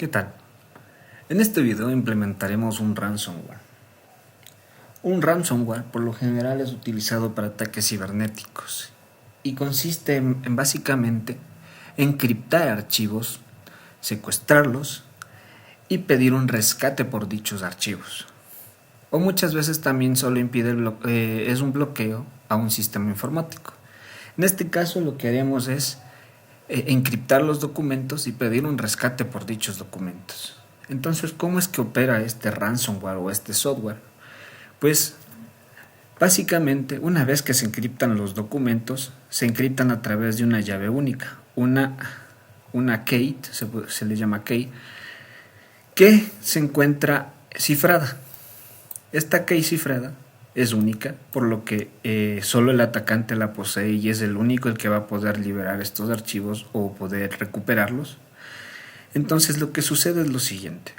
¿Qué tal? En este video implementaremos un ransomware. Un ransomware por lo general es utilizado para ataques cibernéticos y consiste en básicamente encriptar archivos, secuestrarlos y pedir un rescate por dichos archivos. O muchas veces también solo impide es un bloqueo a un sistema informático. En este caso lo que haremos es encriptar los documentos y pedir un rescate por dichos documentos. Entonces, ¿cómo es que opera este ransomware o este software? Pues, básicamente, una vez que se encriptan los documentos, se encriptan a través de una llave única, una key, se le llama key, que se encuentra cifrada. Esta key cifrada es única, por lo que solo el atacante la posee y es el único el que va a poder liberar estos archivos o poder recuperarlos. Entonces lo que sucede es lo siguiente: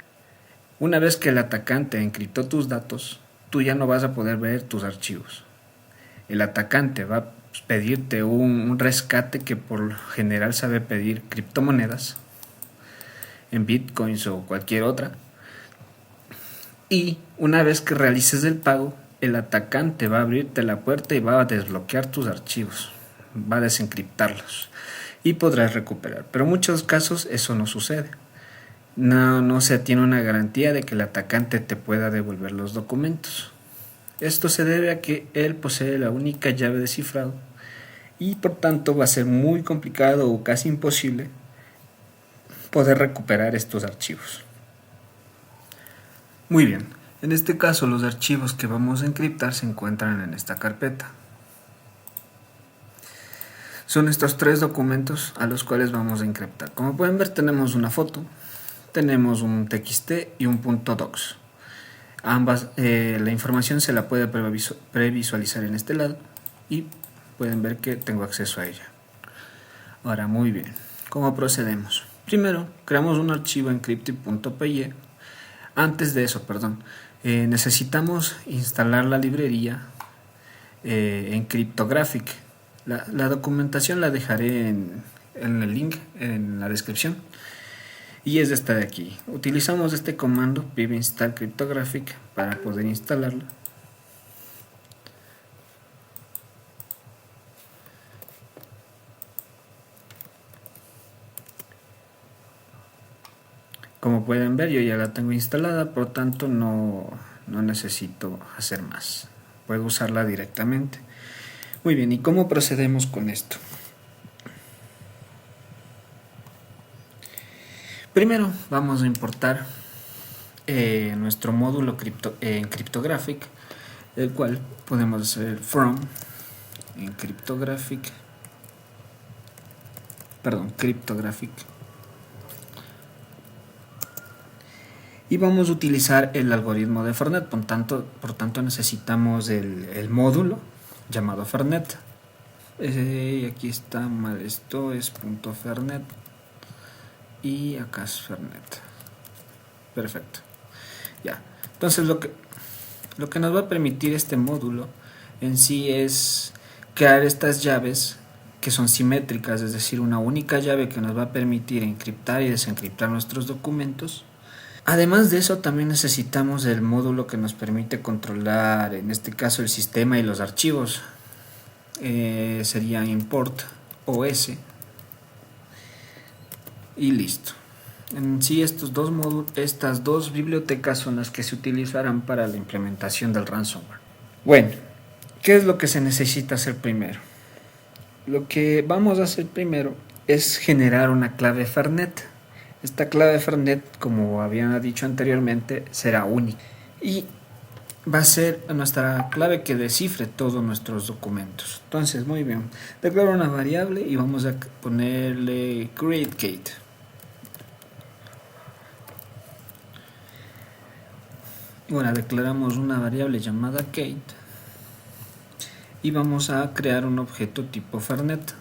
una vez que el atacante encriptó tus datos, tú ya no vas a poder ver tus archivos. El atacante va a pedirte un rescate que por lo general sabe pedir criptomonedas, en bitcoins o cualquier otra. Y una vez que realices el pago, el atacante va a abrirte la puerta y va a desbloquear tus archivos, va a desencriptarlos y podrás recuperar. Pero en muchos casos eso no sucede. No se tiene una garantía de que el atacante te pueda devolver los documentos. Esto se debe a que él posee la única llave de cifrado y por tanto va a ser muy complicado o casi imposible poder recuperar estos archivos. Muy bien, en este caso los archivos que vamos a encriptar se encuentran en esta carpeta. Son estos tres documentos a los cuales vamos a encriptar. Como pueden ver, tenemos una foto, tenemos un txt y un .docs. Ambas, la información se la puede previsualizar en este lado y pueden ver que tengo acceso a ella. Ahora, muy bien, ¿cómo procedemos? Primero, creamos un archivo encrypted.py. Antes de eso, necesitamos instalar la librería Encryptographic. La documentación la dejaré en el link en la descripción y es esta de aquí. Utilizamos este comando pip install cryptographic para poder instalarla. Como pueden ver, yo ya la tengo instalada, por lo tanto no necesito hacer más. Puedo usarla directamente. Muy bien, ¿y cómo procedemos con esto? Primero vamos a importar nuestro módulo Encryptographic, el cual podemos hacer from cryptographic, y vamos a utilizar el algoritmo de Fernet. Por tanto necesitamos el módulo llamado Fernet. Aquí está mal, esto es .fernet y acá es Fernet. Perfecto. Ya. Entonces lo que nos va a permitir este módulo en sí es crear estas llaves que son simétricas, es decir, una única llave que nos va a permitir encriptar y desencriptar nuestros documentos. Además de eso, también necesitamos el módulo que nos permite controlar, en este caso, el sistema y los archivos. Sería import OS y listo. En sí, estas dos bibliotecas son las que se utilizarán para la implementación del ransomware. Bueno, ¿qué es lo que se necesita hacer primero? Lo que vamos a hacer primero es generar una clave Fernet. Esta clave Fernet, como había dicho anteriormente, será única y va a ser nuestra clave que descifre todos nuestros documentos. Entonces, muy bien, declaro una variable y vamos a ponerle createKate. Bueno, declaramos una variable llamada Kate y vamos a crear un objeto tipo Fernet,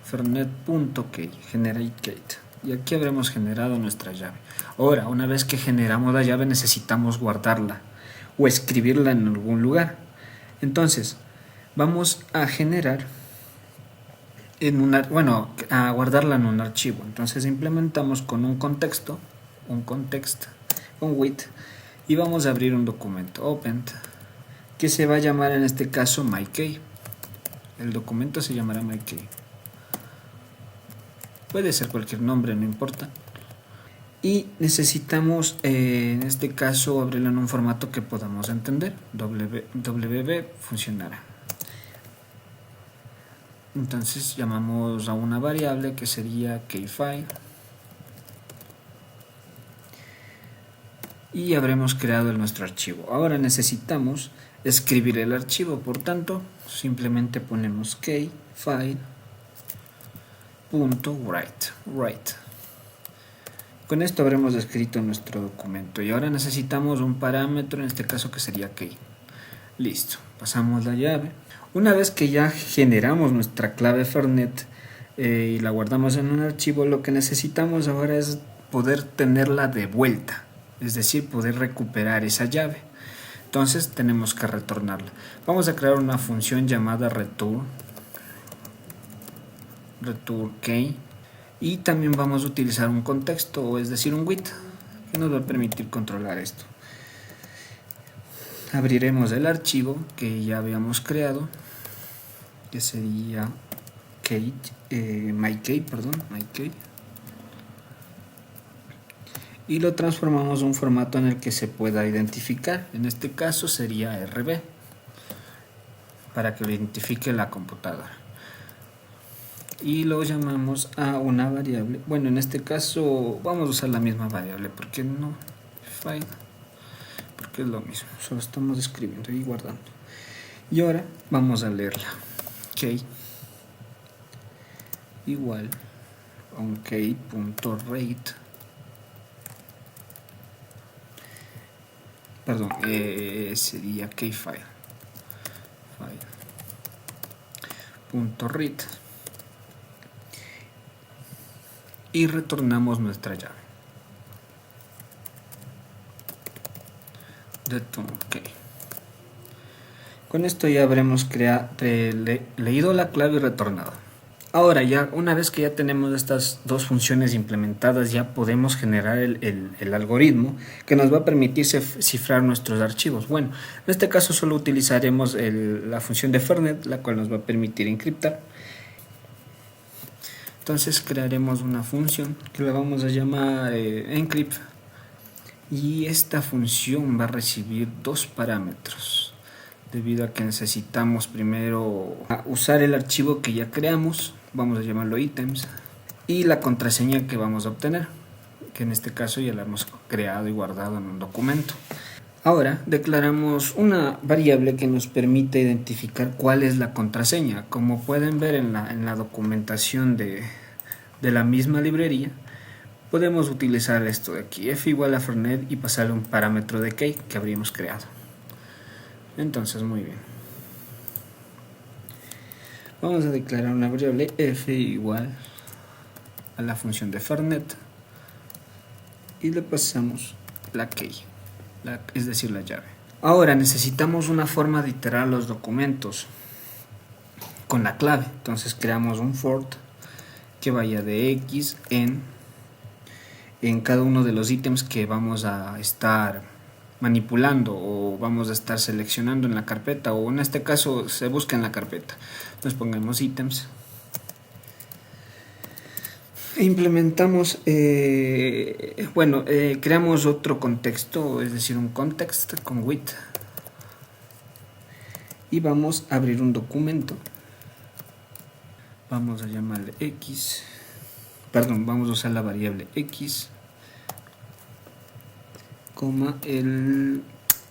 fernet.key, generateKate. Y aquí habremos generado nuestra llave. Ahora, una vez que generamos la llave, necesitamos guardarla o escribirla en algún lugar. Entonces, vamos a generar a guardarla en un archivo. Entonces implementamos con un contexto, un context, con with, y vamos a abrir un documento, open, que se va a llamar en este caso mykey. El documento se llamará mykey. Puede ser cualquier nombre, no importa. Y necesitamos, en este caso, abrirlo en un formato que podamos entender. WB funcionará. Entonces llamamos a una variable que sería keyfile. Y habremos creado nuestro archivo. Ahora necesitamos escribir el archivo, por tanto, simplemente ponemos keyfile.write. Con esto habremos escrito nuestro documento y ahora necesitamos un parámetro, en este caso que sería key. Listo, pasamos la llave. Una vez que ya generamos nuestra clave Fernet y la guardamos en un archivo, lo que necesitamos ahora es poder tenerla de vuelta, es decir, poder recuperar esa llave. Entonces tenemos que retornarla. Vamos a crear una función llamada return key, y también vamos a utilizar un contexto, es decir, un with, que nos va a permitir controlar esto. Abriremos el archivo que ya habíamos creado, que sería mykey, y lo transformamos a un formato en el que se pueda identificar. En este caso sería RB, para que lo identifique la computadora. Y lo llamamos a una variable. Bueno, en este caso vamos a usar la misma variable, porque no file, porque es lo mismo, solo estamos escribiendo y guardando. Y ahora vamos a leerla. Key igual a un key.rate, perdón, sería keyfile .read, y retornamos nuestra llave. Okay. Con esto ya habremos leído la clave y retornado. Ahora ya, una vez que ya tenemos estas dos funciones implementadas, ya podemos generar el algoritmo que nos va a permitir cifrar nuestros archivos. Bueno, en este caso solo utilizaremos la función de Fernet, la cual nos va a permitir encriptar. Entonces crearemos una función que la vamos a llamar encrypt, y esta función va a recibir dos parámetros, debido a que necesitamos primero usar el archivo que ya creamos, vamos a llamarlo items, y la contraseña que vamos a obtener, que en este caso ya la hemos creado y guardado en un documento. Ahora declaramos una variable que nos permite identificar cuál es la contraseña. Como pueden ver en la documentación de la misma librería, podemos utilizar esto de aquí, f igual a Fernet, y pasarle un parámetro de key que habríamos creado. Entonces, muy bien. Vamos a declarar una variable f igual a la función de Fernet y le pasamos la key, es decir, la llave. Ahora necesitamos una forma de iterar los documentos con la clave. Entonces creamos un for que vaya de x en cada uno de los ítems que vamos a estar manipulando o vamos a estar seleccionando en la carpeta, o en este caso se busca en la carpeta. Entonces pongamos ítems e implementamos, creamos otro contexto, es decir, un context con with, y vamos a abrir un documento. Vamos a llamarle x, vamos a usar la variable x, en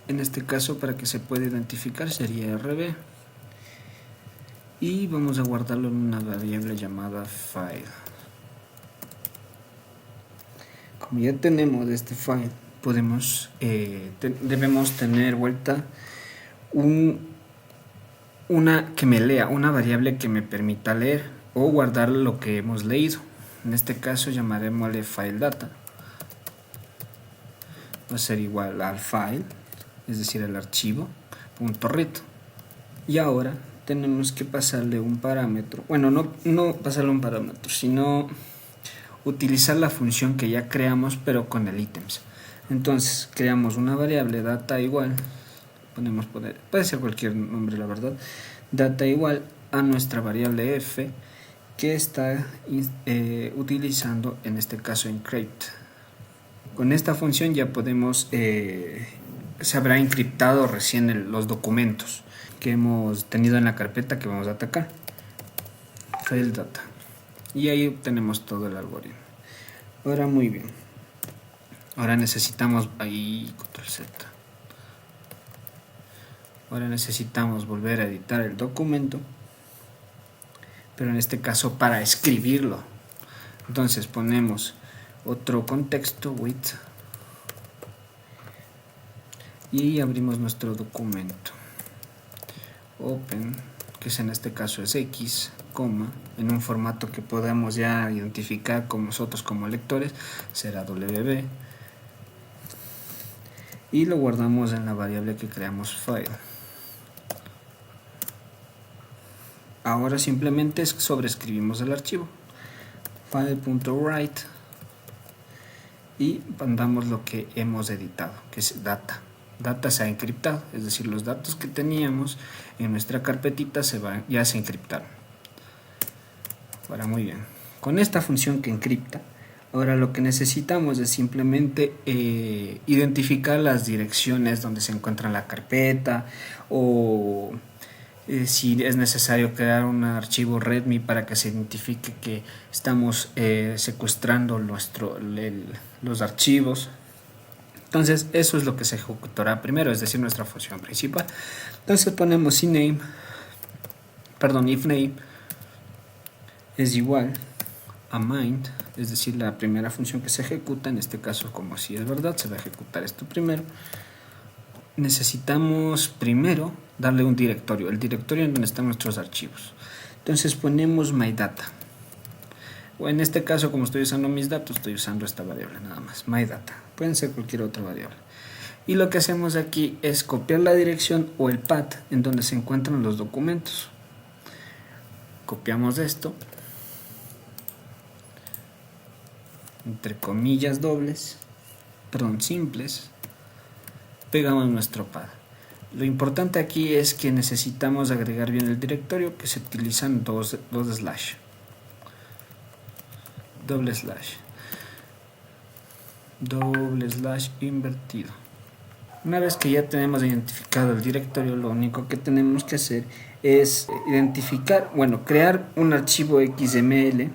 este caso, para que se pueda identificar, sería rb, y vamos a guardarlo en una variable llamada file. Como ya tenemos este file, debemos tener vuelta una que me lea, una variable que me permita leer o guardar lo que hemos leído. En este caso llamaremosle file data, va a ser igual al file, es decir, el archivo .read. Y ahora tenemos que pasarle un parámetro. Bueno, no pasarle un parámetro, sino utilizar la función que ya creamos, pero con el ítems. Entonces, creamos una variable data igual, puede ser cualquier nombre, la verdad, data igual a nuestra variable f, que está utilizando en este caso encrypt. Con esta función ya podemos, se habrá encriptado recién los documentos que hemos tenido en la carpeta que vamos a atacar, file data, y ahí obtenemos todo el algoritmo. Ahora muy bien, ahora necesitamos control Z. Ahora necesitamos volver a editar el documento, pero en este caso para escribirlo. Entonces ponemos otro contexto with y abrimos nuestro documento, open, que en este caso es X, coma, en un formato que podamos ya identificar como nosotros como lectores, será WB, y lo guardamos en la variable que creamos file. Ahora simplemente sobreescribimos el archivo, file.write, y mandamos lo que hemos editado, que es data. Data se ha encriptado, es decir, los datos que teníamos en nuestra carpetita ya se encriptaron. Ahora muy bien, con esta función que encripta, ahora lo que necesitamos es simplemente identificar las direcciones donde se encuentra la carpeta, o si es necesario crear un archivo readme para que se identifique que estamos secuestrando los archivos. Entonces eso es lo que se ejecutará primero, es decir, nuestra función principal. Entonces ponemos if name es igual a mind, es decir, la primera función que se ejecuta. En este caso, como si es verdad, se va a ejecutar esto primero. Necesitamos primero darle un directorio, el directorio en donde están nuestros archivos. Entonces ponemos myData, o en este caso, como estoy usando mis datos, estoy usando esta variable nada más, myData, pueden ser cualquier otra variable. Y lo que hacemos aquí es copiar la dirección o el path en donde se encuentran los documentos. Copiamos esto, entre comillas simples, pegamos nuestro path. Lo importante aquí es que necesitamos agregar bien el directorio, que se utilizan doble slash invertido. Una vez que ya tenemos identificado el directorio, lo único que tenemos que hacer es crear un archivo un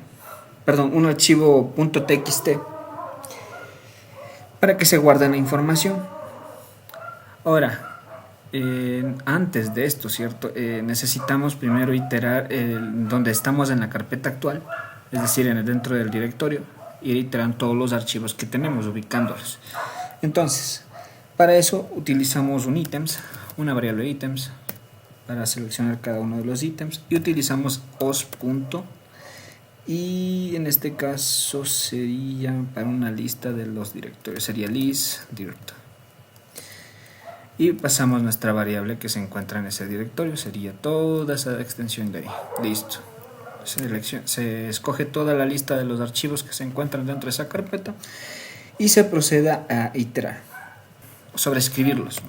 archivo .txt para que se guarde la información. Ahora, antes de esto, ¿cierto? Necesitamos primero iterar donde estamos en la carpeta actual, es decir, dentro del directorio, ir iterando todos los archivos que tenemos, ubicándolos. Entonces, para eso utilizamos una variable ítems, para seleccionar cada uno de los ítems, y utilizamos os. Y en este caso sería para una lista de los directorios, sería list direct. Y pasamos nuestra variable que se encuentra en ese directorio, sería toda esa extensión de ahí. Listo. Se escoge toda la lista de los archivos que se encuentran dentro de esa carpeta y se proceda a iterar, sobreescribirlos.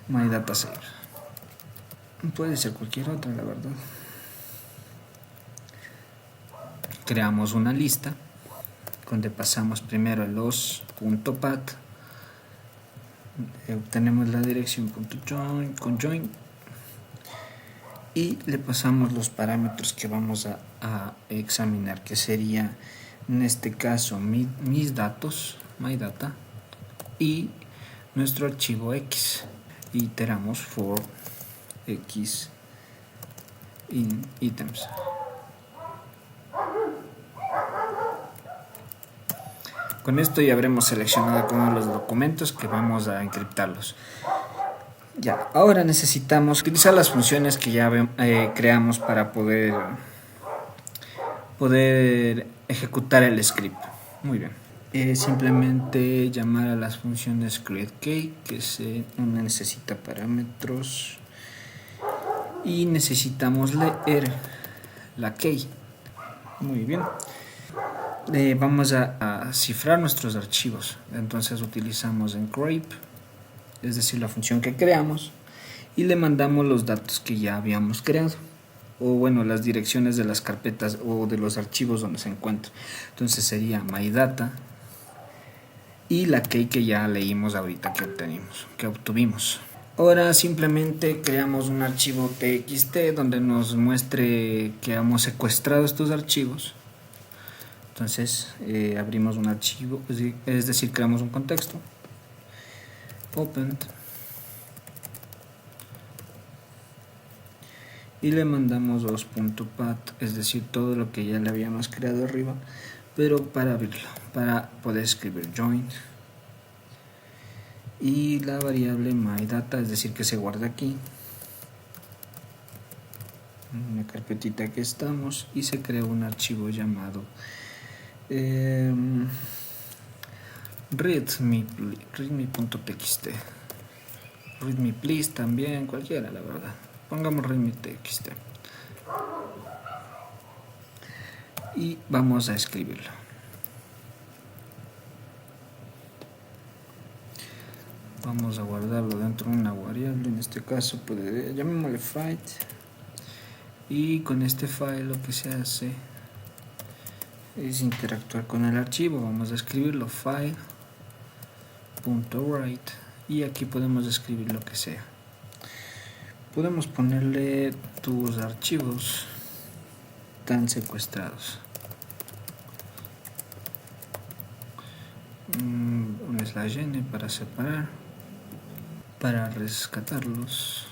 myData save. Puede ser cualquier otra, la verdad. Creamos una lista donde pasamos primero los.path, obtenemos la dirección .join con join y le pasamos los parámetros que vamos a examinar, que sería en este caso mis datos, myData, y nuestro archivo X. Iteramos for X in items. Con esto ya habremos seleccionado cada uno de los documentos que vamos a encriptarlos. Ya, ahora necesitamos utilizar las funciones que ya creamos para poder ejecutar el script. Muy bien. Simplemente llamar a las funciones createKey, que se necesita parámetros y necesitamos leer la key. Muy bien. Vamos a cifrar nuestros archivos. Entonces utilizamos encrypt, es decir, la función que creamos, y le mandamos los datos que ya habíamos creado, o bueno, las direcciones de las carpetas o de los archivos donde se encuentran. Entonces sería myData y la key que ya leímos ahorita que obtuvimos. Ahora simplemente creamos un archivo txt donde nos muestre que hemos secuestrado estos archivos. Entonces abrimos un archivo, es decir, creamos un contexto, open, y le mandamos dos.path, es decir, todo lo que ya le habíamos creado arriba, pero para abrirlo, para poder escribir join, y la variable myData, es decir, que se guarda aquí, en la carpetita que estamos, y se crea un archivo llamado readme.txt, readme please también, cualquiera, la verdad. Pongamos readme.txt y vamos a escribirlo. Vamos a guardarlo dentro de una variable, en este caso llamémosle file, y con este file lo que se hace es interactuar con el archivo. Vamos a escribirlo file.write y aquí podemos escribir lo que sea. Podemos ponerle tus archivos tan secuestrados, un /n para separar, para rescatarlos,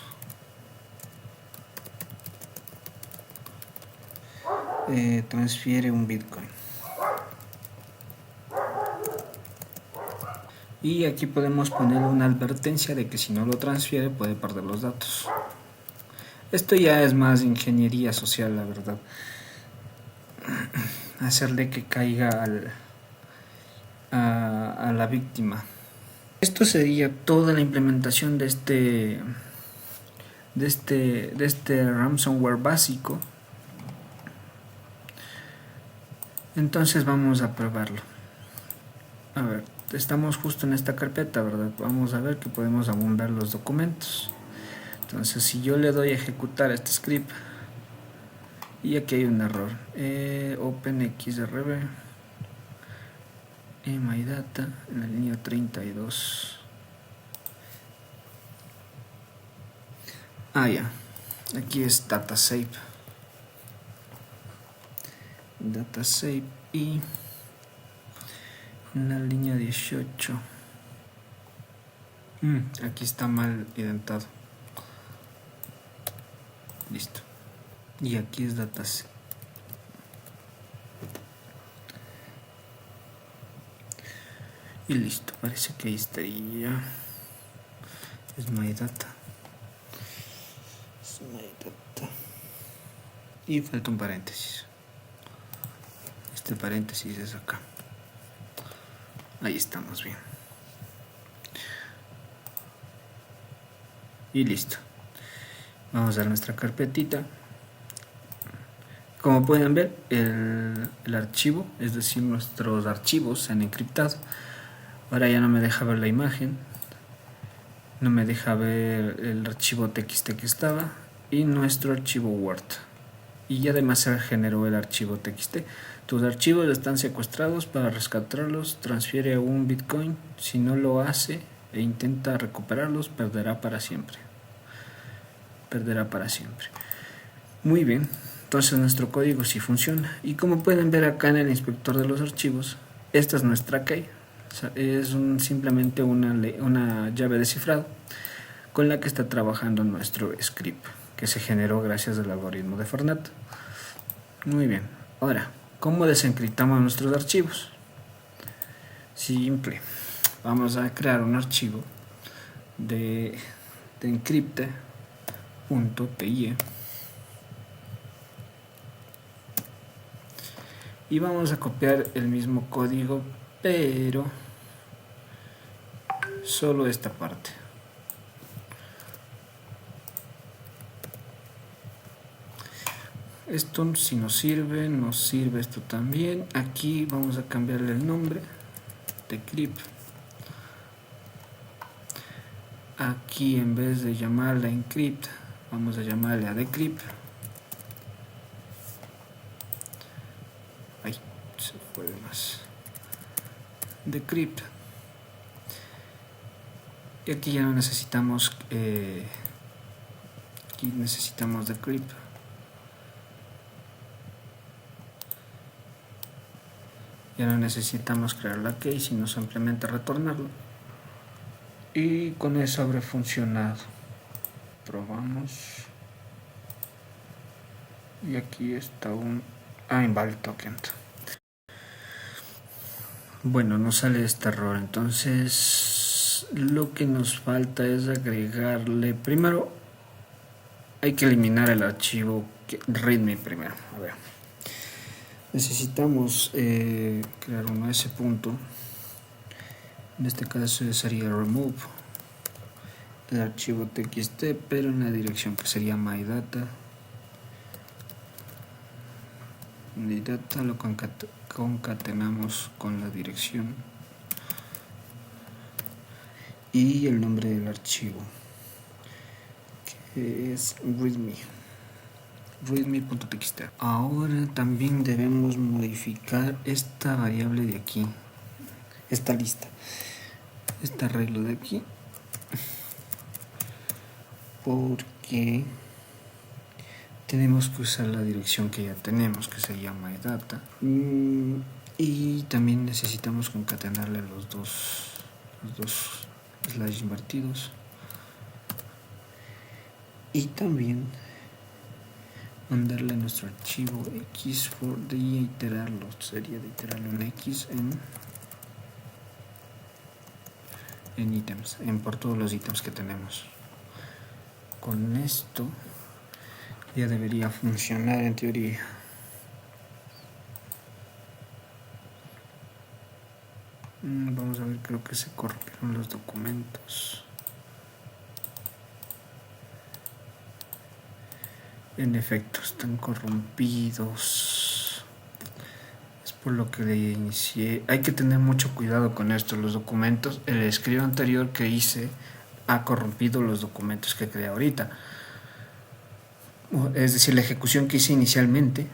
transfiere un Bitcoin. Y aquí podemos poner una advertencia de que si no lo transfiere puede perder los datos. Esto ya es más ingeniería social, la verdad. Hacerle que caiga a la víctima. Esto sería toda la implementación de este ransomware básico. Entonces vamos a probarlo. A ver, estamos justo en esta carpeta, ¿verdad? Vamos a ver que podemos aún ver los documentos. Entonces si yo le doy a ejecutar este script, y aquí hay un error, openxrb myData en la línea 32. Ya, aquí es datasave y en la línea 18 aquí está mal identado. Listo. Y aquí es datasave. Y listo, parece que ahí estaría. Es myData. Y falta un paréntesis. Este paréntesis es acá. Ahí estamos bien. Y listo. Vamos a nuestra carpetita. Como pueden ver, el archivo, es decir, nuestros archivos se han encriptado. Ahora ya no me deja ver la imagen, no me deja ver el archivo txt que estaba y nuestro archivo Word. Y además se generó el archivo txt. Tus archivos están secuestrados, para rescatarlos transfiere un Bitcoin. Si no lo hace e intenta recuperarlos, perderá para siempre. Muy bien, entonces nuestro código sí funciona. Y como pueden ver acá en el inspector de los archivos, esta es nuestra key. Es simplemente una llave de cifrado con la que está trabajando nuestro script, que se generó gracias al algoritmo de Fortnite. Muy bien, ahora, ¿cómo desencriptamos nuestros archivos? Simple, vamos a crear un archivo de encrypte.py y vamos a copiar el mismo código, pero solo esta parte. Esto si nos sirve esto también. Aquí vamos a cambiarle el nombre, decrypt. Aquí en vez de llamarle a encrypt, vamos a llamarle a decrypt. Ahí se fue de más. Decrypt. Y aquí ya no necesitamos aquí necesitamos decrypt. Ya no necesitamos crear la key, sino simplemente retornarlo. Y con eso habrá funcionado. Probamos. Y aquí está un invalid token. Bueno, nos sale este error. Entonces lo que nos falta es agregarle. Primero hay que eliminar el archivo readme primero. A ver. Necesitamos crear uno a ese punto. En este caso sería remove el archivo txt, pero en la dirección que sería mydata. MyData lo concatenamos con la dirección y el nombre del archivo, que es readme.txt. Ahora también debemos modificar esta variable de aquí, esta lista, este arreglo de aquí, porque tenemos que usar la dirección que ya tenemos, que se llama mydata, y también necesitamos concatenarle los dos slash invertidos, y también mandarle nuestro archivo x de iterarlo, sería de iterarlo en x en ítems, por todos los ítems que tenemos. Con esto ya debería funcionar en teoría. Vamos a ver, creo que se corrompieron los documentos. En efecto, están corrompidos. Es por lo que le inicié. Hay que tener mucho cuidado con esto. Los documentos, el escribo anterior que hice ha corrompido los documentos que creé ahorita. Es decir, la ejecución que hice inicialmente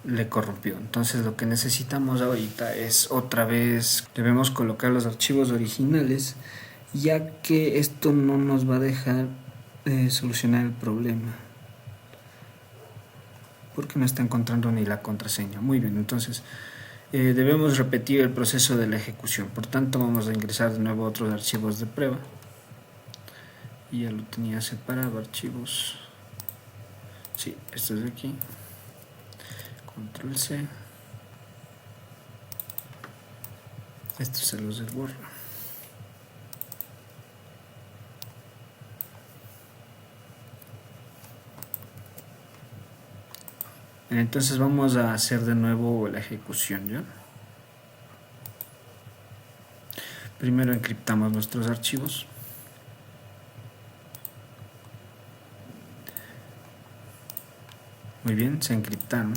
le corrompió. Entonces lo que necesitamos ahorita es otra vez, debemos colocar los archivos originales, ya que esto no nos va a dejar solucionar el problema, porque no está encontrando ni la contraseña. Muy bien, entonces debemos repetir el proceso de la ejecución. Por tanto, vamos a ingresar de nuevo otros archivos de prueba. Y ya lo tenía separado, archivos. Sí, esto es de aquí. Control C. Estos se los desborro. Entonces vamos a hacer de nuevo la ejecución, ¿ya? Primero encriptamos nuestros archivos. Muy bien, se encriptaron.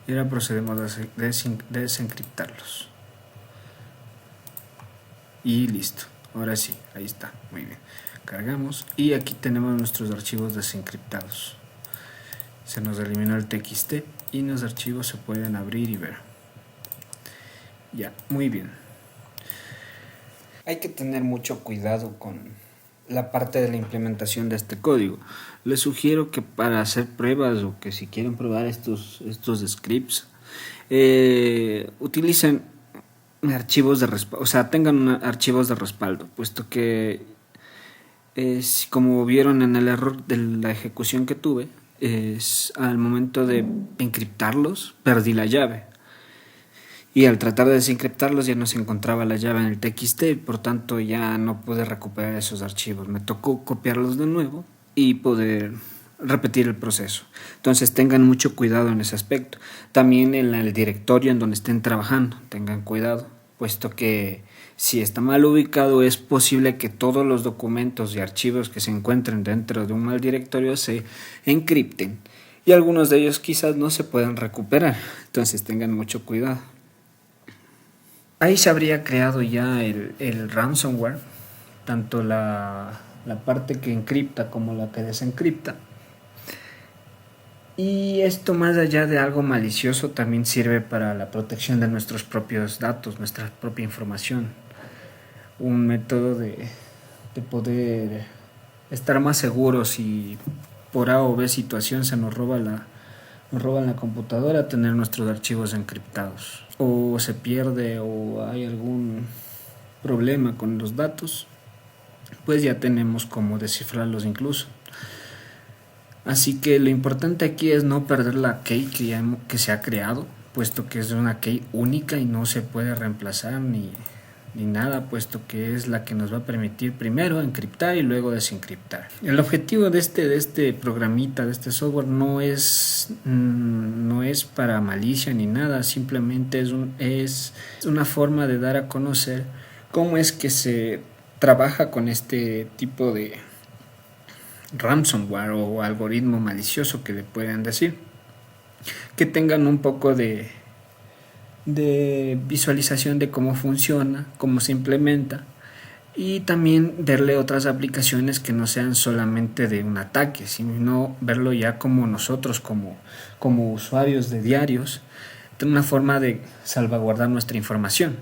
Y ahora procedemos a desencriptarlos. Y listo. Ahora sí, ahí está. Muy bien. Cargamos y aquí tenemos nuestros archivos desencriptados. Se nos eliminó el txt y los archivos se pueden abrir y ver. Ya, muy bien. Hay que tener mucho cuidado con la parte de la implementación de este código. Les sugiero que para hacer pruebas o que si quieren probar estos scripts, utilicen archivos de respaldo, o sea, tengan archivos de respaldo, puesto que como vieron en el error de la ejecución que tuve, al momento de encriptarlos perdí la llave y al tratar de desencriptarlos ya no se encontraba la llave en el txt, por tanto ya no pude recuperar esos archivos. Me tocó copiarlos de nuevo y poder repetir el proceso. Entonces tengan mucho cuidado en ese aspecto. También en el directorio en donde estén trabajando, tengan cuidado, puesto que si está mal ubicado es posible que todos los documentos y archivos que se encuentren dentro de un mal directorio se encripten y algunos de ellos quizás no se puedan recuperar, entonces tengan mucho cuidado. Ahí se habría creado ya el ransomware, tanto la parte que encripta como la que desencripta. Y esto, más allá de algo malicioso, también sirve para la protección de nuestros propios datos, nuestra propia información. Un método de poder estar más seguros si por A o B situación se nos roban la computadora, tener nuestros archivos encriptados. O se pierde o hay algún problema con los datos, pues ya tenemos cómo descifrarlos incluso. Así que lo importante aquí es no perder la key que se ha creado, puesto que es una key única y no se puede reemplazar ni nada, puesto que es la que nos va a permitir primero encriptar y luego desencriptar. El objetivo de este programita, de este software, no es para malicia ni nada, simplemente es una forma de dar a conocer cómo es que se trabaja con este tipo de ransomware o algoritmo malicioso que le pueden decir, que tengan un poco de visualización de cómo funciona, cómo se implementa, y también verle otras aplicaciones que no sean solamente de un ataque, sino verlo ya como nosotros, como usuarios de diarios, de una forma de salvaguardar nuestra información.